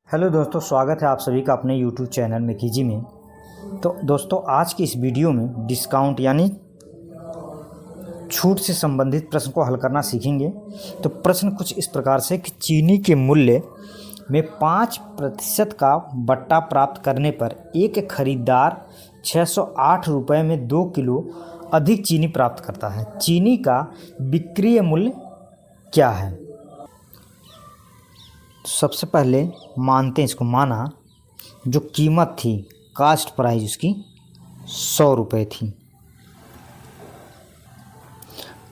Hello दोस्तों, स्वागत है आप सभी का अपने YouTube चैनल मेकिजी में। तो दोस्तों, आज की इस वीडियो में डिस्काउंट यानी छूट से संबंधित प्रश्न को हल करना सीखेंगे। तो प्रश्न कुछ इस प्रकार से कि चीनी के मूल्य में 5% का बट्टा प्राप्त करने पर एक खरीदार 608 रुपये में 2 किलो अधिक चीनी प्राप्त करता है। चीनी का विक्रय मूल्य क्या है? सबसे पहले मानते हैं, इसको माना जो कीमत थी, कास्ट प्राइस उसकी 100 रुपये थी।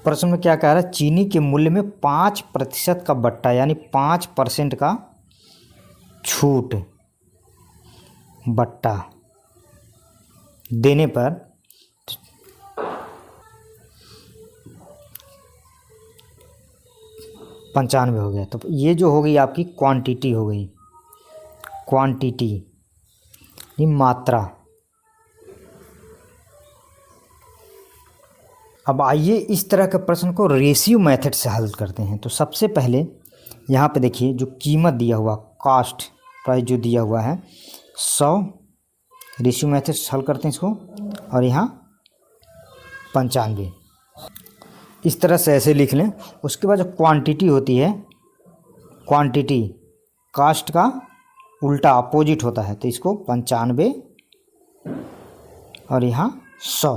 प्रश्न में क्या कह रहा है? चीनी के मूल्य में 5% का बट्टा यानी 5% का छूट बट्टा देने पर पंचानवे हो गया। तो ये जो हो गई आपकी क्वांटिटी हो गई, क्वांटिटी ये मात्रा। अब आइए इस तरह के प्रश्न को रेशियो मेथड से हल करते हैं। तो सबसे पहले यहाँ पे देखिए, जो कीमत दिया हुआ, कास्ट प्राइस जो दिया हुआ है 100, रेशियो मेथड से हल करते हैं इसको, और यहाँ 95, इस तरह से ऐसे लिख लें। उसके बाद जो क्वांटिटी होती है, क्वांटिटी कास्ट का उल्टा अपोजिट होता है, तो इसको 95 और यहाँ 100।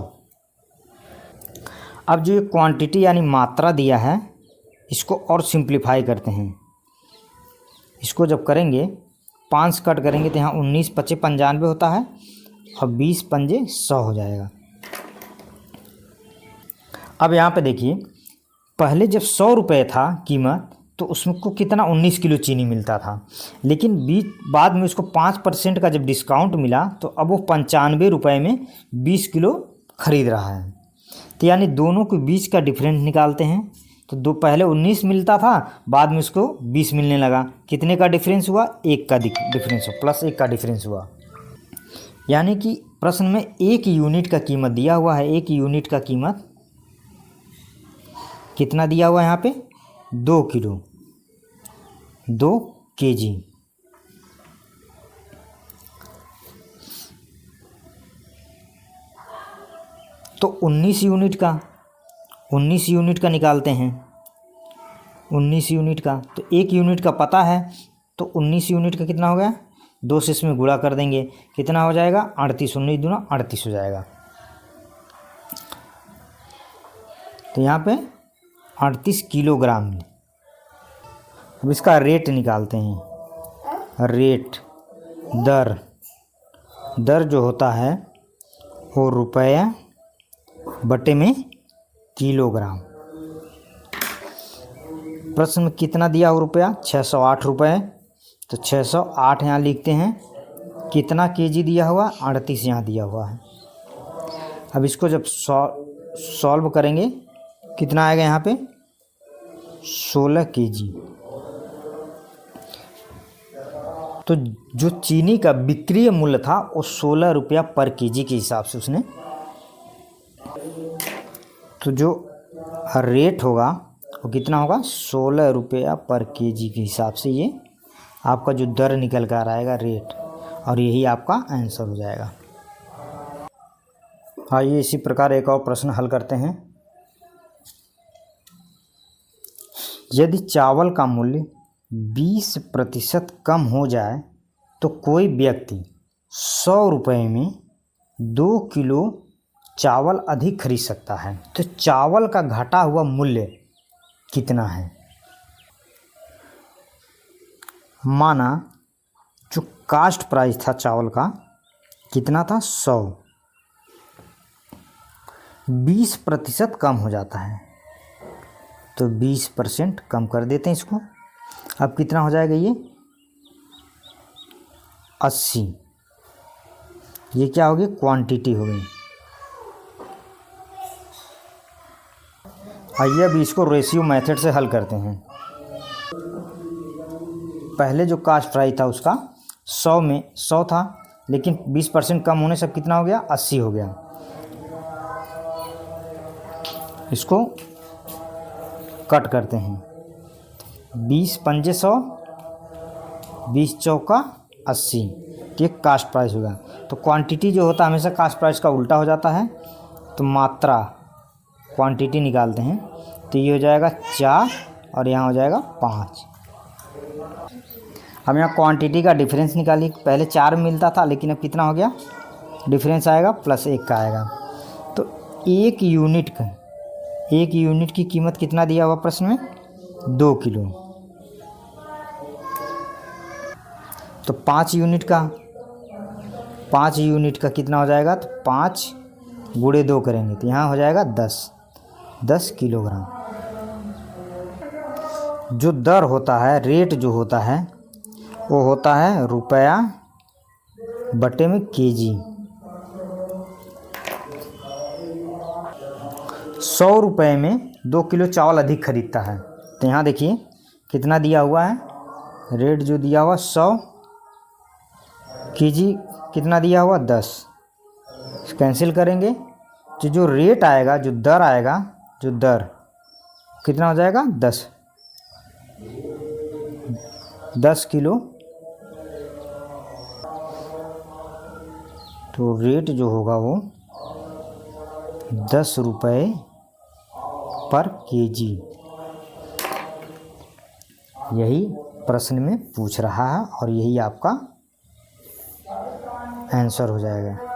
अब जो ये क्वांटिटी यानी मात्रा दिया है, इसको और सिंप्लीफाई करते हैं। इसको जब करेंगे 5 से कट करेंगे तो यहाँ 19 पचे 95 होता है और 20 पंजे 100 हो जाएगा। अब यहाँ पे देखिए, पहले जब 100 रुपये था कीमत, तो उसमें को कितना 19 किलो चीनी मिलता था, लेकिन बाद में उसको 5% का जब डिस्काउंट मिला तो अब वो 95 रुपये में 20 किलो खरीद रहा है। तो यानी दोनों के बीच का डिफरेंस निकालते हैं। तो पहले 19 मिलता था, बाद में उसको 20 मिलने लगा। कितने का डिफरेंस हुआ? 1 का डिफरेंस हुआ, प्लस 1 का डिफरेंस हुआ। यानी कि प्रश्न में 1 यूनिट का कीमत दिया हुआ है। 1 यूनिट का कीमत कितना दिया हुआ है यहाँ पे? 2 किलो, 2 केजी। तो 19 यूनिट का निकालते हैं। 19 यूनिट का, तो 1 यूनिट का पता है, तो 19 यूनिट का कितना हो गया? 2 से इसमें गुणा कर देंगे, कितना हो जाएगा? 38, 19 दूना 38 हो जाएगा। तो यहाँ पे 38 किलोग्राम। अब इसका रेट निकालते हैं। रेट, दर जो होता है वो रुपया बटे में किलोग्राम। प्रश्न में कितना दिया हो रुपया? 608 रुपये। तो 608 यहाँ लिखते हैं। कितना केजी दिया हुआ? 38 यहाँ दिया हुआ है। अब इसको जब सॉल्व करेंगे, कितना आएगा यहाँ पे? 16 केजी। तो जो चीनी का विक्रय मूल्य था वो 16 रुपया पर केजी के हिसाब से उसने, तो जो रेट होगा वो कितना होगा? 16 रुपया पर केजी के हिसाब से ये आपका जो दर निकल कर आएगा, रेट, और यही आपका आंसर हो जाएगा। आइए इसी प्रकार एक और प्रश्न हल करते हैं। यदि चावल का मूल्य 20% कम हो जाए तो कोई व्यक्ति 100 रुपये में 2 किलो चावल अधिक खरीद सकता है। तो चावल का घटा हुआ मूल्य कितना है? माना जो कास्ट प्राइस था चावल का कितना था? 100, 20% कम हो जाता है, तो 20% कम कर देते हैं इसको। अब कितना हो जाएगा? ये 80। ये क्या हो गई? क्वांटिटी हो गई। आइए अब इसको रेशियो मेथड से हल करते हैं। पहले जो कास्ट प्राइस था उसका 100 में 100 था, लेकिन 20% कम होने से कितना हो गया? 80 हो गया। इसको कट करते हैं। 20 पंजे 100, 20 चौका 80, तो ये कास्ट प्राइस होगा। तो क्वांटिटी जो होता है हमेशा कास्ट प्राइस का उल्टा हो जाता है। तो मात्रा क्वांटिटी निकालते हैं तो ये हो जाएगा 4 और यहाँ हो जाएगा 5। अब यहाँ क्वांटिटी का डिफरेंस निकालिए। पहले 4 मिलता था लेकिन अब कितना हो गया, डिफरेंस आएगा +1 का आएगा। तो एक यूनिट की कीमत कितना दिया हुआ प्रश्न में, 2 किलो। तो 5 यूनिट का कितना हो जाएगा, तो 5 × 2 करेंगे तो यहाँ हो जाएगा 10 किलोग्राम। जो दर होता है, रेट जो होता है वो होता है रुपया बटे में केजी। 100 रुपये में 2 किलो चावल अधिक खरीदता है। तो यहाँ देखिए कितना दिया हुआ है, रेट जो दिया हुआ 100, केजी कितना दिया हुआ 10। कैंसिल करेंगे तो जो रेट आएगा, जो दर कितना हो जाएगा, 10 किलो। तो रेट जो होगा वो 10 रुपये पर केजी, यही प्रश्न में पूछ रहा है और यही आपका आंसर हो जाएगा।